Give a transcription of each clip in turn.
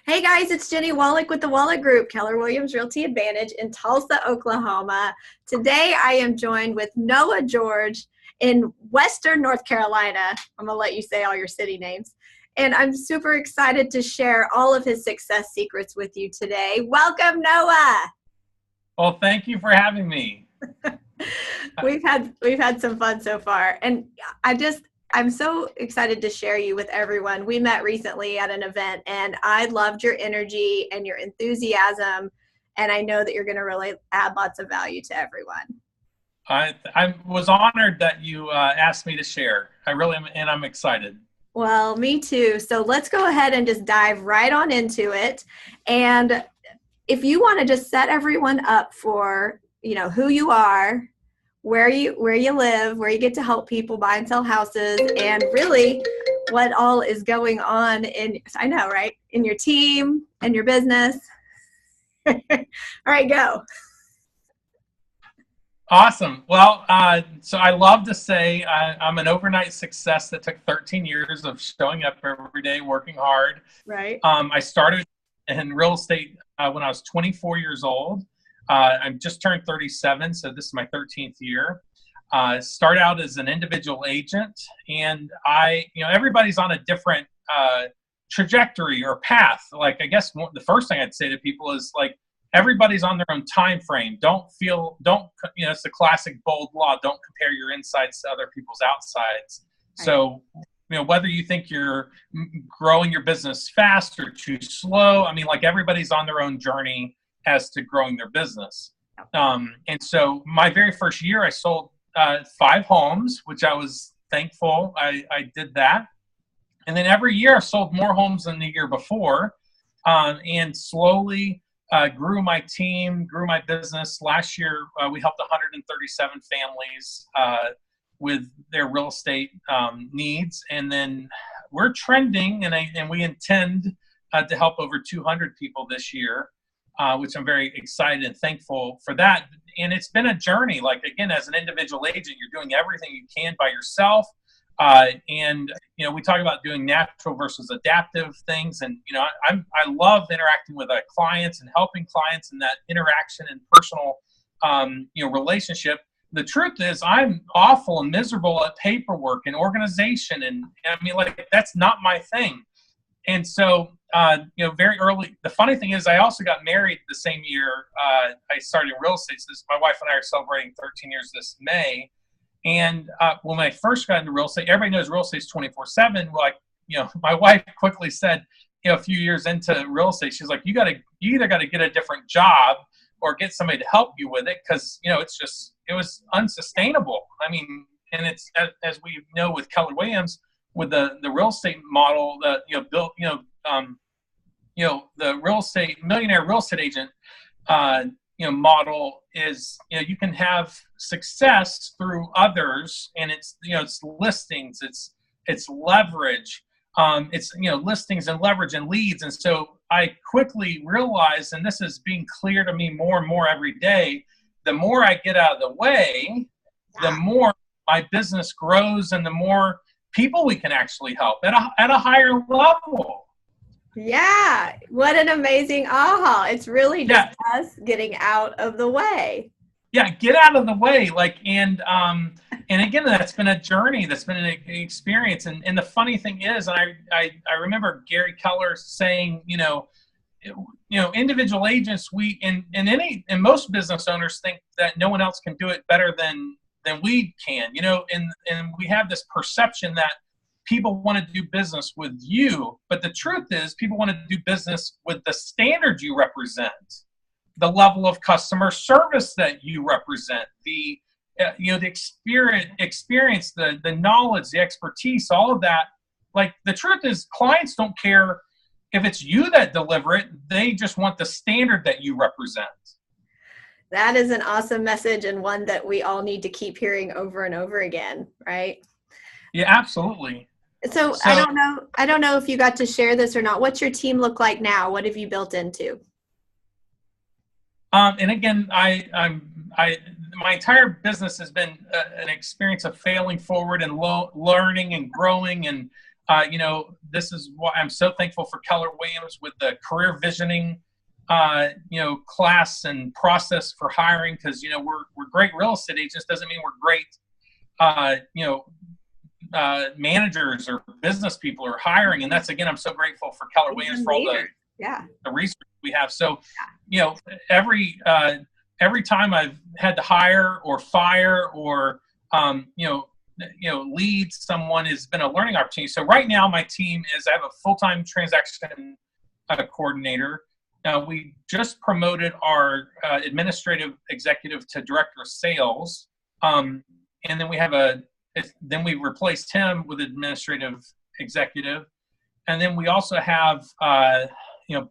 Hey guys, it's Jenny Wolek with the Wolek Group, Keller Williams Realty Advantage in Tulsa, Oklahoma. Today I am joined with Noah George in Western North Carolina. I'm going to let you say all your city names. And I'm super excited to share all of his success secrets with you today. Welcome, Noah. Well, thank you for having me. We've had some fun so far. And I'm so excited to share you with everyone. We met recently at an event and I loved your energy and your enthusiasm. And I know that you're going to really add lots of value to everyone. I was honored that you asked me to share. I really am, and I'm excited. Well, me too. So let's go ahead and just dive right on into it. And if you want to just set everyone up for, who you are, where you live, where you get to help people buy and sell houses, and really what all is going on I know, right? In your team and your business. All right, go. Awesome. Well, so I love to say I'm an overnight success that took 13 years of showing up every day, working hard. Right. I started in real estate when I was 24 years old. I just turned 37, so this is my 13th year. Started out as an individual agent, and everybody's on a different trajectory or path. Like, I guess the first thing I'd say to people is, like, everybody's on their own time frame. It's the classic bold law. Don't compare your insides to other people's outsides. Right. So, whether you think you're growing your business fast or too slow, like, everybody's on their own journey as to growing their business. And so my very first year, I sold 5 homes, which I was thankful I did that. And then every year I sold more homes than the year before, and slowly grew my team, grew my business. Last year, we helped 137 families with their real estate needs. And then we're trending, and we intend to help over 200 people this year, which I'm very excited and thankful for that. And it's been a journey. Like, again, as an individual agent, you're doing everything you can by yourself. We talk about doing natural versus adaptive things. And, I love interacting with clients and helping clients in that interaction and personal, relationship. The truth is I'm awful and miserable at paperwork and organization. And that's not my thing. And so, very early, the funny thing is I also got married the same year I started in real estate. So my wife and I are celebrating 13 years this May. And when I first got into real estate, everybody knows real estate is 24/7. Like, my wife quickly said, a few years into real estate, she's like, you either got to get a different job or get somebody to help you with it. Cause it was unsustainable. And it's, as we know with Keller Williams, with the real estate model, the real estate millionaire real estate agent model is, you can have success through others, and it's listings, it's leverage, it's listings and leverage and leads. And so I quickly realized, and this is being clear to me more and more every day, the more I get out of the way, the more my business grows and the more people we can actually help at a higher level. Yeah. What an amazing aha. It's really just us getting out of the way. Yeah. Get out of the way. And again, that's been a journey. That's been an experience. And the funny thing is, and I remember Gary Keller saying, individual agents, and most business owners think that no one else can do it better than we can, and we have this perception that people want to do business with you, but the truth is people want to do business with the standard you represent, the level of customer service that you represent, the experience, the knowledge, the expertise, all of that. Like, the truth is clients don't care if it's you that deliver it. They just want the standard that you represent. That is an awesome message, and one that we all need to keep hearing over and over again, right? Yeah, absolutely. So I don't know if you got to share this or not. What's your team look like now? What have you built into? And again, my entire business has been an experience of failing forward and learning and growing. And this is why I'm so thankful for Keller Williams with the career visioning, class and process for hiring, because, we're great real estate agents doesn't mean we're great, managers or business people or hiring. And that's, again, I'm so grateful for Keller Williams for all the research we have. So, every time I've had to hire or fire or, lead someone has been a learning opportunity. So right now my team is, I have a full-time transaction coordinator. We just promoted our administrative executive to director of sales. And then we replaced him with administrative executive. And then we also have,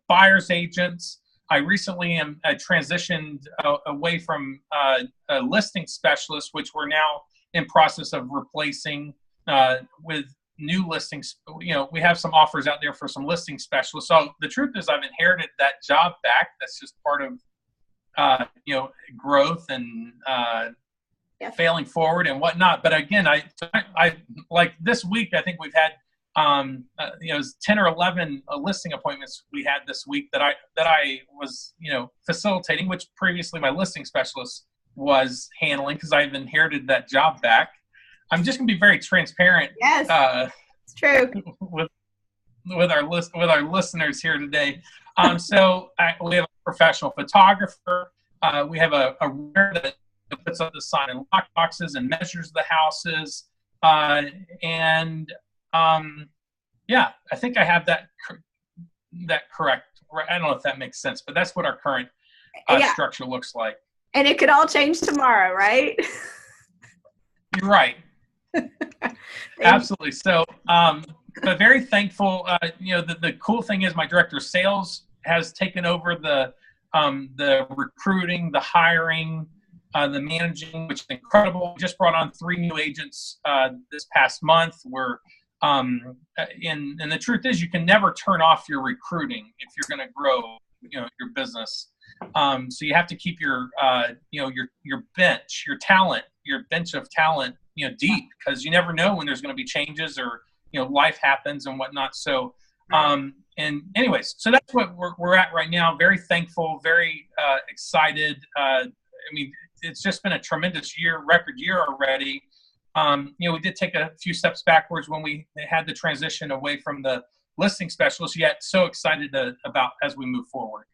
buyer's agents. I recently transitioned away from a listing specialist, which we're now in process of replacing with new listings. We have some offers out there for some listing specialists. So the truth is I've inherited that job back. That's just part of, growth and failing forward and whatnot. But again, I like this week, I think we've had, 10 or 11 listing appointments we had this week that I was, facilitating, which previously my listing specialist was handling, because I've inherited that job back. I'm just going to be very transparent. Yes, it's true. With our listeners here today. We have a professional photographer. We have a rare that puts up the sign and lock boxes and measures the houses. I think I have that correct. I don't know if that makes sense, but that's what our current structure looks like. And it could all change tomorrow, right? You're right. Absolutely. So, but very thankful. The cool thing is my director of sales has taken over the recruiting, the hiring, the managing, which is incredible. We just brought on 3 new agents this past month. And the truth is, you can never turn off your recruiting if you're going to grow, your business. So you have to keep your bench, your bench of talent, deep, because you never know when there's going to be changes or, life happens and whatnot. So, and anyways, so that's what we're at right now. Very thankful, very excited. It's just been a tremendous record year already. We did take a few steps backwards when we had the transition away from the listing specialist, yet so excited about as we move forward.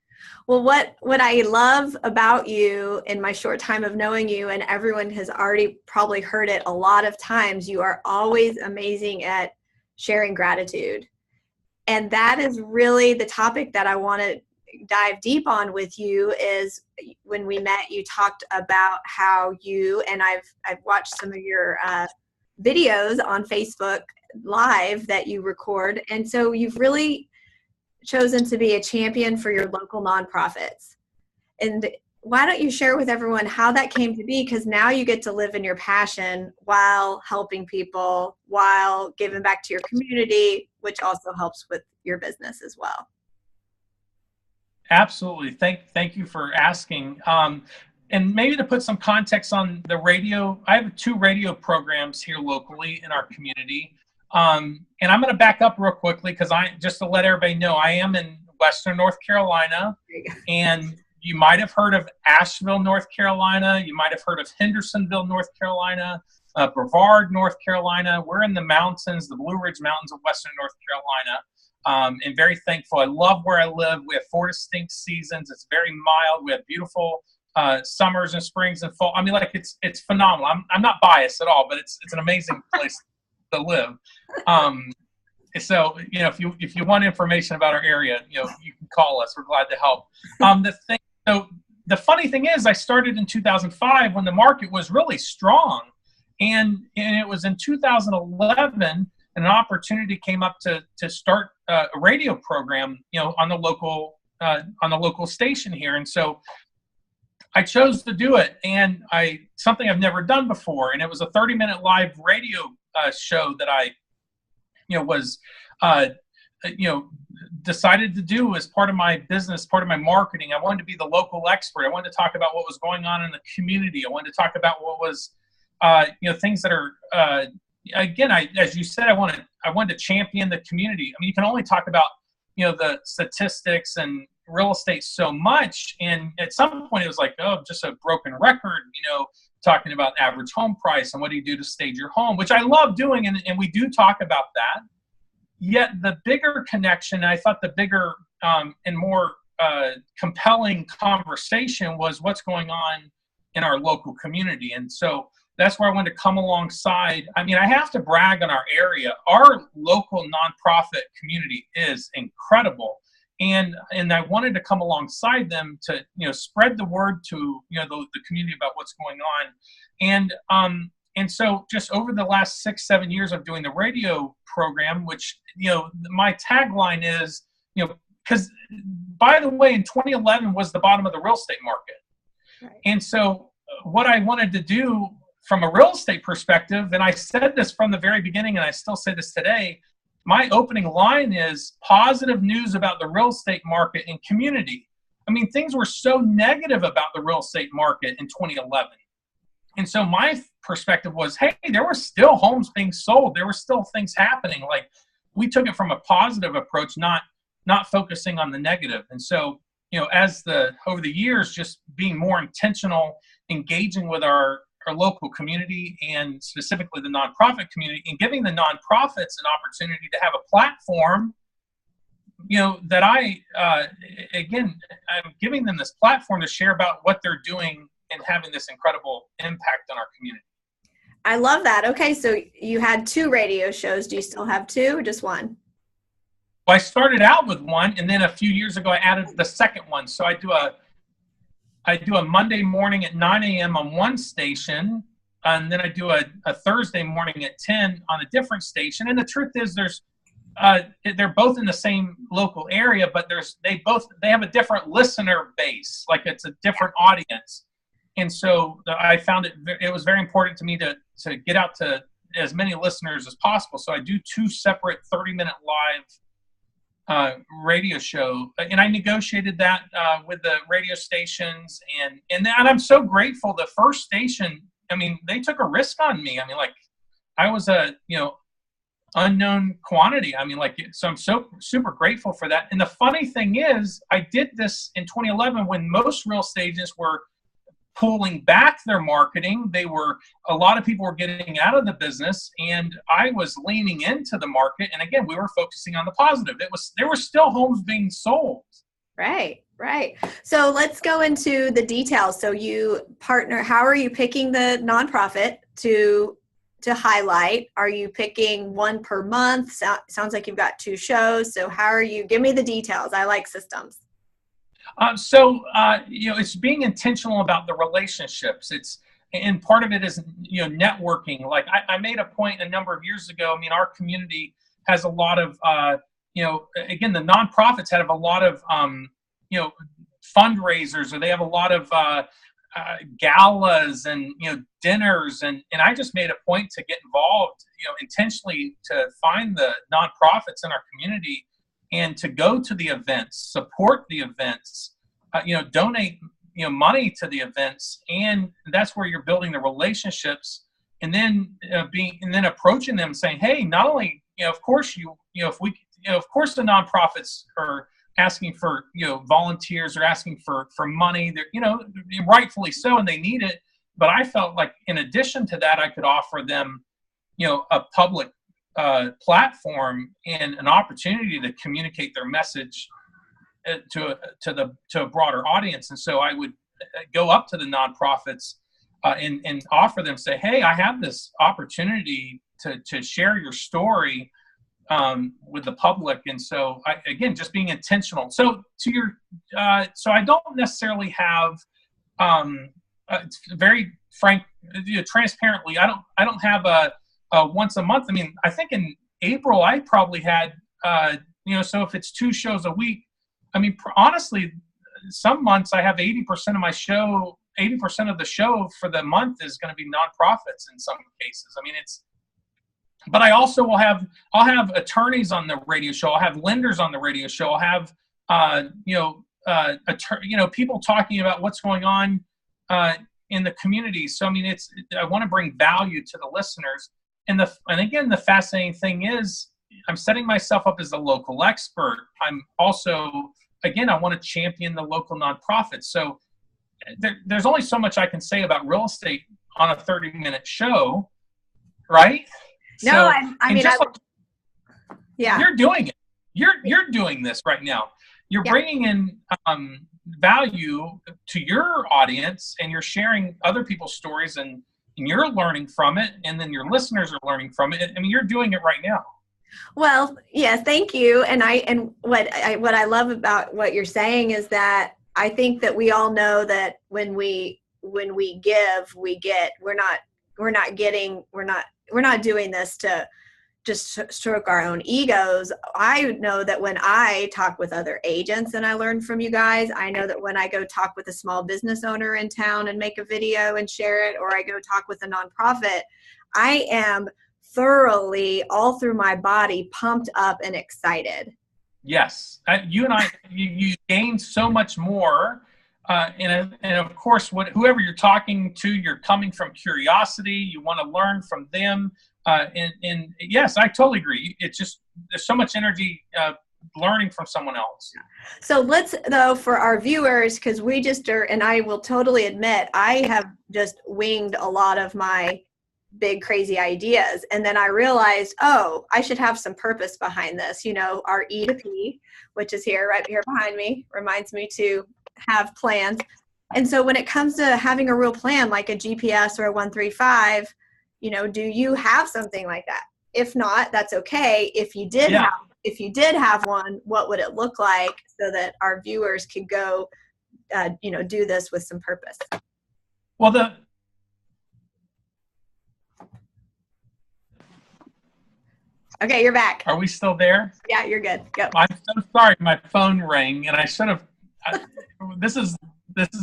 Well, what I love about you in my short time of knowing you, and everyone has already probably heard it a lot of times, you are always amazing at sharing gratitude. And that is really the topic that I want to dive deep on with you. Is when we met, you talked about how you, and I've watched some of your videos on Facebook Live that you record. And so you've really chosen to be a champion for your local nonprofits. And why don't you share with everyone how that came to be? Because now you get to live in your passion while helping people, while giving back to your community, which also helps with your business as well. Absolutely. Thank you for asking. And maybe to put some context on the radio, I have 2 radio programs here locally in our community. And I'm going to back up real quickly because just to let everybody know, I am in Western North Carolina, and you might have heard of Asheville, North Carolina. You might have heard of Hendersonville, North Carolina, Brevard, North Carolina. We're in the mountains, the Blue Ridge Mountains of Western North Carolina. And very thankful. I love where I live. We have 4 distinct seasons. It's very mild. We have beautiful summers and springs and fall. It's phenomenal. I'm not biased at all, but it's an amazing place to live. So if you want information about our area, you can call us. We're glad to help. The funny thing is, I started in 2005 when the market was really strong, and it was in 2011 an opportunity came up to start a radio program, on the local station here. And so I chose to do it, and something I've never done before. And it was a 30-minute live radio show that I, decided to do as part of my business, part of my marketing. I wanted to be the local expert. I wanted to talk about what was going on in the community. I wanted to talk about what was, things that are again, as you said, I wanted to champion the community. I mean, you can only talk about, the statistics and real estate so much. And at some point it was like, oh, just a broken record, talking about average home price and what do you do to stage your home, which I love doing. And we do talk about that. Yet the bigger connection, I thought the bigger and more compelling conversation was what's going on in our local community. And so that's where I wanted to come alongside. I mean, I have to brag on our area. Our local nonprofit community is incredible. And I wanted to come alongside them to, spread the word to, the community about what's going on. And so just over the last 6-7 years of doing the radio program, which, my tagline is, because by the way, in 2011 was the bottom of the real estate market. Right. And so what I wanted to do from a real estate perspective, and I said this from the very beginning, and I still say this today, my opening line is positive news about the real estate market and community. I mean, things were so negative about the real estate market in 2011. And so my perspective was, hey, there were still homes being sold. There were still things happening. Like, we took it from a positive approach, not focusing on the negative. And so, over the years, just being more intentional, engaging with our local community and specifically the nonprofit community, and giving the nonprofits an opportunity to have a platform, that I'm giving them this platform to share about what they're doing and having this incredible impact on our community. I love that. Okay, so you had 2 radio shows. Do you still have 2 or just 1? Well, I started out with 1, and then a few years ago I added the second one. So I do a Monday morning at 9 a.m. on one station, and then I do a Thursday morning at 10 on a different station. And the truth is, they're both in the same local area, but they have a different listener base, like it's a different audience. And so I found it was very important to me to get out to as many listeners as possible. So I do 2 separate 30-minute live radio show, and I negotiated that with the radio stations, and I'm so grateful. The first station, I mean, they took a risk on me. I mean, like, I was a unknown quantity. I mean, like, so I'm so super grateful for that. And the funny thing is, I did this in 2011 when most real estate agents were pulling back their marketing. A lot of people were getting out of the business, and I was leaning into the market. And again, we were focusing on the positive. There were still homes being sold. Right. So let's go into the details. So you partner, how are you picking the nonprofit to highlight? Are you picking 1 per month? Sounds like you've got 2 shows. So give me the details. I like systems. It's being intentional about the relationships. And part of it is, networking. Like, I made a point a number of years ago. I mean, our community has a lot of, again, the nonprofits have a lot of, fundraisers, or they have a lot of galas and, dinners. And I just made a point to get involved, intentionally, to find the nonprofits in our community and to go to the events, support the events, donate, money to the events. And that's where you're building the relationships, and then approaching them saying, hey, not only, of course of course the nonprofits are asking for, volunteers, or asking for money. They're, rightfully so, and they need it. But I felt like in addition to that, I could offer them, a public platform and an opportunity to communicate their message to a broader audience. And so I would go up to the nonprofits and offer them, say, hey, I have this opportunity to share your story with the public. And so again, just being intentional. So so I don't necessarily have very frank, transparently, I don't have a once a month. I mean, I think in April I probably had, so if it's 2 shows a week, I mean, honestly, some months I have 80% of my show, 80% of the show for the month is going to be nonprofits in some cases. I mean, but I also I'll have attorneys on the radio show. I'll have lenders on the radio show. I'll have, people talking about what's going on in the community. So, I mean, I want to bring value to the listeners. and again, the fascinating thing is I'm setting myself up as a local expert. I'm also, again, I want to champion the local nonprofit. So there's only so much I can say about real estate on a 30-minute show, right? No, So, I mean, yeah, you're doing it. You're doing this right now. You're bringing in value to your audience, and you're sharing other people's stories, and you're learning from it, and then your listeners are learning from it. I mean, you're doing it right now. Well, yes, thank you. And what I love about what you're saying is that I think that we all know that when we give, we get. We're not doing this to just stroke our own egos. I know that when I talk with other agents and I learn from you guys, I know that when I go talk with a small business owner in town and make a video and share it, or I go talk with a nonprofit, I am thoroughly, all through my body, pumped up and excited. Yes. You and I, you gain so much more. And of course, whoever you're talking to, you're coming from curiosity. You want to learn from them. And yes, I totally agree. It's just, there's so much energy learning from someone else. So let's, though, for our viewers, because we just are, and I will totally admit, I have just winged a lot of my big crazy ideas, and then I realized, oh, I should have some purpose behind this. Our E to P, which is right here behind me, reminds me to have plans. And so when it comes to having a real plan, like a GPS or a 135, do you have something like that? If not, that's okay. If you did have one, what would it look like so that our viewers could go do this with some purpose? Well, okay, you're back. Are we still there? Yeah, you're good. Go. I'm so sorry. My phone rang, and I should have. This is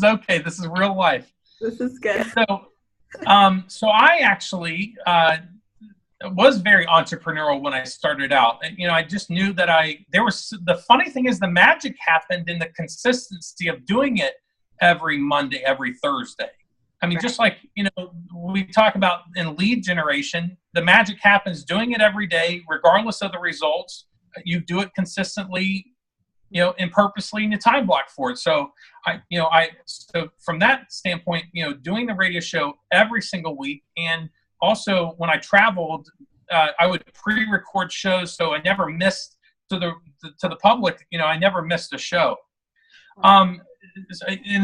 okay. This is real life. This is good. So I actually was very entrepreneurial when I started out. I just knew that the funny thing is the magic happened in the consistency of doing it every Monday, every Thursday. I mean, just like, we talk about in lead generation, the magic happens doing it every day, regardless of the results. You do it consistently, and purposely, and you time block for it. So so from that standpoint, doing the radio show every single week. And also when I traveled, I would pre-record shows. So I never missed to the public, I never missed a show. And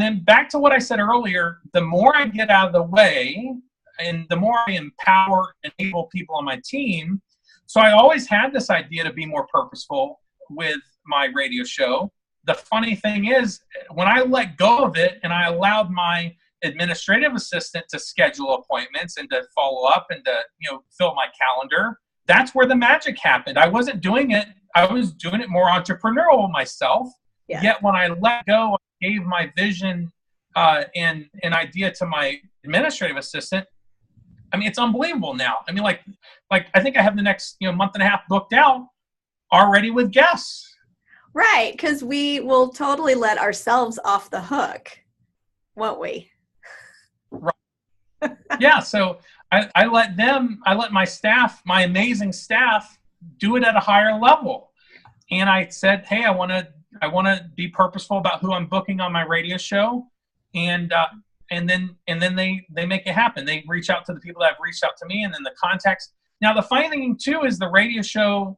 then back to what I said earlier, the more I get out of the way and the more I empower and enable people on my team. So I always had this idea to be more purposeful with my radio show. The funny thing is, when I let go of it and I allowed my administrative assistant to schedule appointments and to follow up and to, fill my calendar, that's where the magic happened. I wasn't doing it. I was doing it more entrepreneurial myself. Yeah. Yet when I let go, I gave my vision and an idea to my administrative assistant. I mean, it's unbelievable now. I mean, like I think I have the next month and a half booked out already with guests. Right, because we will totally let ourselves off the hook, won't we? Right. Yeah. So I let my staff, my amazing staff, do it at a higher level. And I said, hey, I want to be purposeful about who I'm booking on my radio show, and then they make it happen. They reach out to the people that have reached out to me, and then the contacts. Now the funny thing too is the radio show,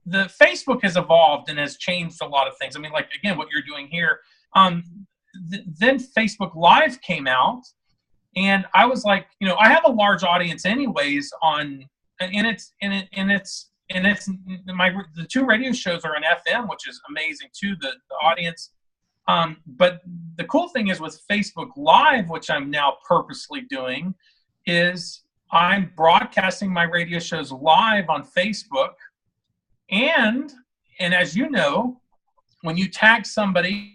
the Facebook has evolved and has changed a lot of things. I mean, like, again, what you're doing here. Then Facebook Live came out, and I was like, I have a large audience anyways the two radio shows are on FM, which is amazing too, the audience. But the cool thing is with Facebook Live, which I'm now purposely doing, is I'm broadcasting my radio shows live on Facebook. And as you know, when you tag somebody,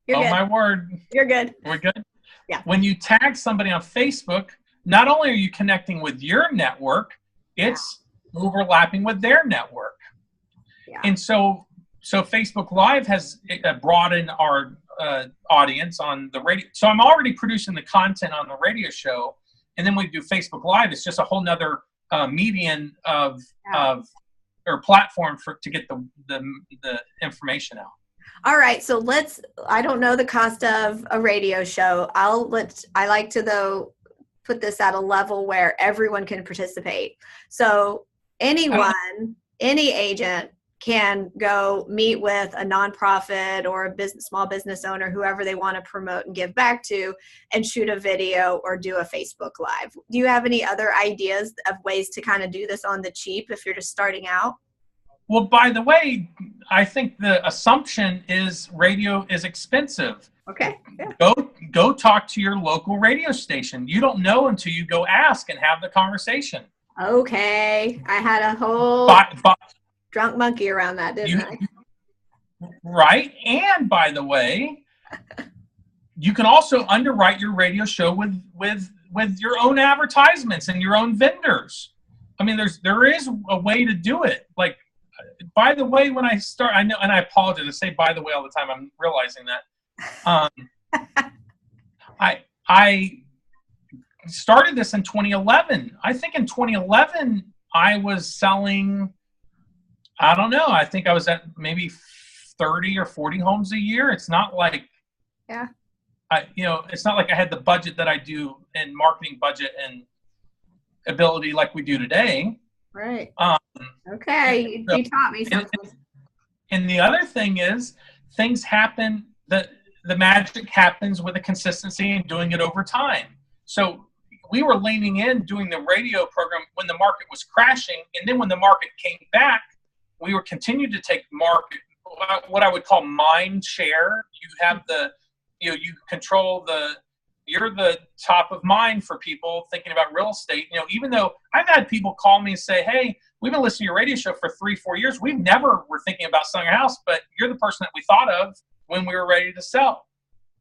my word. You're good. We're good? Yeah. When you tag somebody on Facebook, not only are you connecting with your network, it's overlapping with their network. Yeah. And so Facebook Live has broadened our audience on the radio. So I'm already producing the content on the radio show, and then we do Facebook Live. It's just a whole nother median of or platform to get the information out. All right, so I don't know the cost of a radio show. I like to, though, put this at a level where everyone can participate. So anyone, any agent can go meet with a nonprofit or a small business owner, whoever they want to promote and give back to, and shoot a video or do a Facebook Live. Do you have any other ideas of ways to kind of do this on the cheap if you're just starting out? Well, by the way, I think the assumption is radio is expensive. Okay. Yeah. Go talk to your local radio station. You don't know until you go ask and have the conversation. Okay. I had a whole drunk monkey around that, didn't I? Right. And by the way, you can also underwrite your radio show with your own advertisements and your own vendors. I mean, there is a way to do it. Like, by the way, when I start, I know, and I apologize, I say by the way all the time. I'm realizing that. I started this in 2011. I think in 2011 I was selling, I don't know, I think I was at maybe 30 or 40 homes a year. It's not like, it's not like I had the budget that I do in marketing budget and ability like we do today. Right. Okay. You taught me something. And the other thing is, things happen, the magic happens with the consistency and doing it over time. So we were leaning in doing the radio program when the market was crashing. And then when the market came back, we were continuing to take market, what I would call mind share. You have you control you're the top of mind for people thinking about real estate. Even though I've had people call me and say, hey, we've been listening to your radio show for 3-4 years. We never were thinking about selling a house, but you're the person that we thought of when we were ready to sell.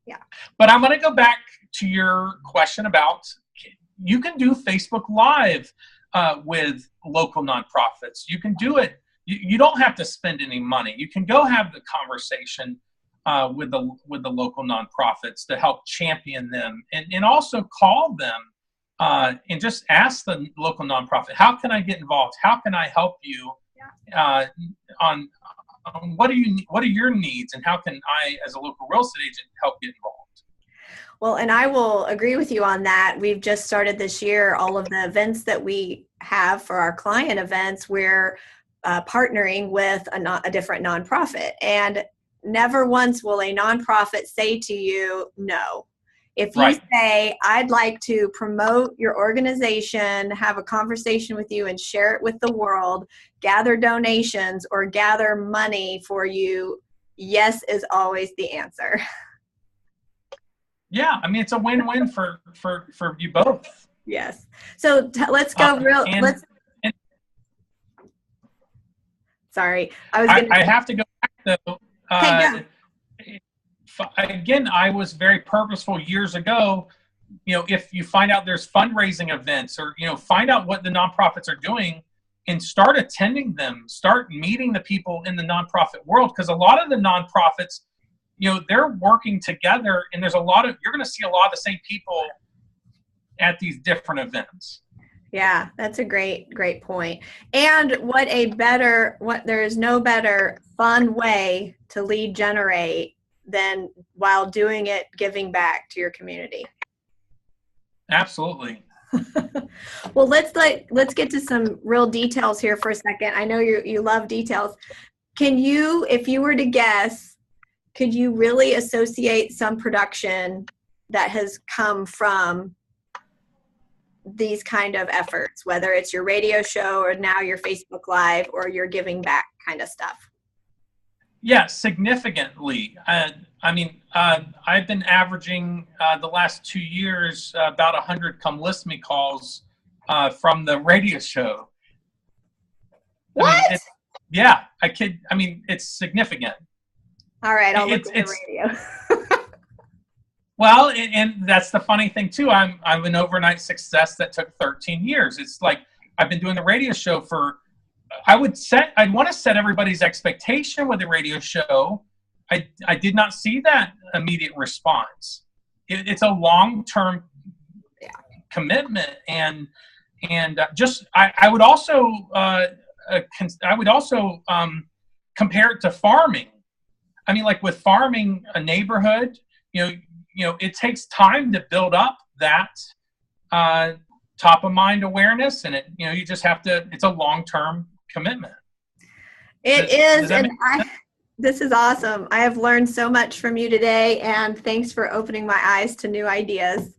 Yeah. But I'm going to go back to your question about, you can do Facebook Live with local nonprofits. You can do it. You don't have to spend any money. You can go have the conversation with the local nonprofits to help champion them, and also call them and just ask the local nonprofit, how can I get involved? How can I help you on what are your needs, and how can I, as a local real estate agent, help get involved? Well, and I will agree with you on that. We've just started this year, all of the events that we have for our client events, we're partnering with a different nonprofit. And never once will a nonprofit say to you, no. If you say, I'd like to promote your organization, have a conversation with you and share it with the world, gather donations or gather money for you, yes is always the answer. Yeah, I mean, it's a win-win for you both. Yes. So let's go sorry. I have to go back though. Again, I was very purposeful years ago. If you find out there's fundraising events, or find out what the nonprofits are doing and start attending them, start meeting the people in the nonprofit world, because a lot of the nonprofits, they're working together, and you're going to see a lot of the same people at these different events. Yeah, that's a great point. And there is no better fun way to lead generate than while doing it, giving back to your community. Absolutely. Well, let's get to some real details here for a second. I know you love details. Can you, if you were to guess, could you really associate some production that has come from these kind of efforts, whether it's your radio show or now your Facebook Live or your giving back kind of stuff? Yeah, significantly. I've been averaging the last 2 years about 100 come list me calls from the radio show. What? It's significant. All right, I'll look at the radio. Well, and that's the funny thing too. I'm an overnight success that took 13 years. It's like I've been doing the radio show for, I'd want to set everybody's expectation with the radio show I did not see that immediate response. It's a long-term commitment, and just I would also compare it to farming. I mean, like with farming a neighborhood, it takes time to build up that top of mind awareness, and you just have to. It's a long-term commitment. It is, and this is awesome. I have learned so much from you today, and thanks for opening my eyes to new ideas.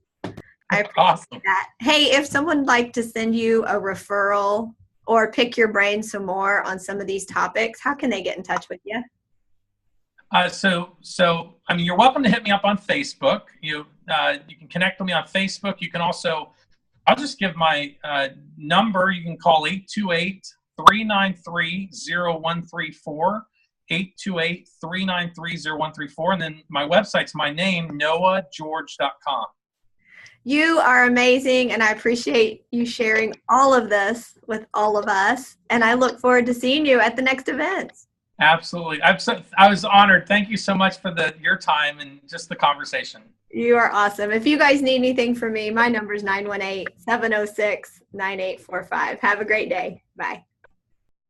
I appreciate that. Hey, if someone would like to send you a referral or pick your brain some more on some of these topics, how can they get in touch with you? So I mean, you're welcome to hit me up on Facebook. You can connect with me on Facebook. You can also, I'll just give my number. You can call 828-393-0134, 828-393-0134, and then my website's my name, noahgeorge.com. You are amazing, and I appreciate you sharing all of this with all of us, and I look forward to seeing you at the next events. Absolutely. I was honored. Thank you so much for your time and just the conversation. You are awesome. If you guys need anything from me, my number is 918-706-9845. Have a great day. Bye.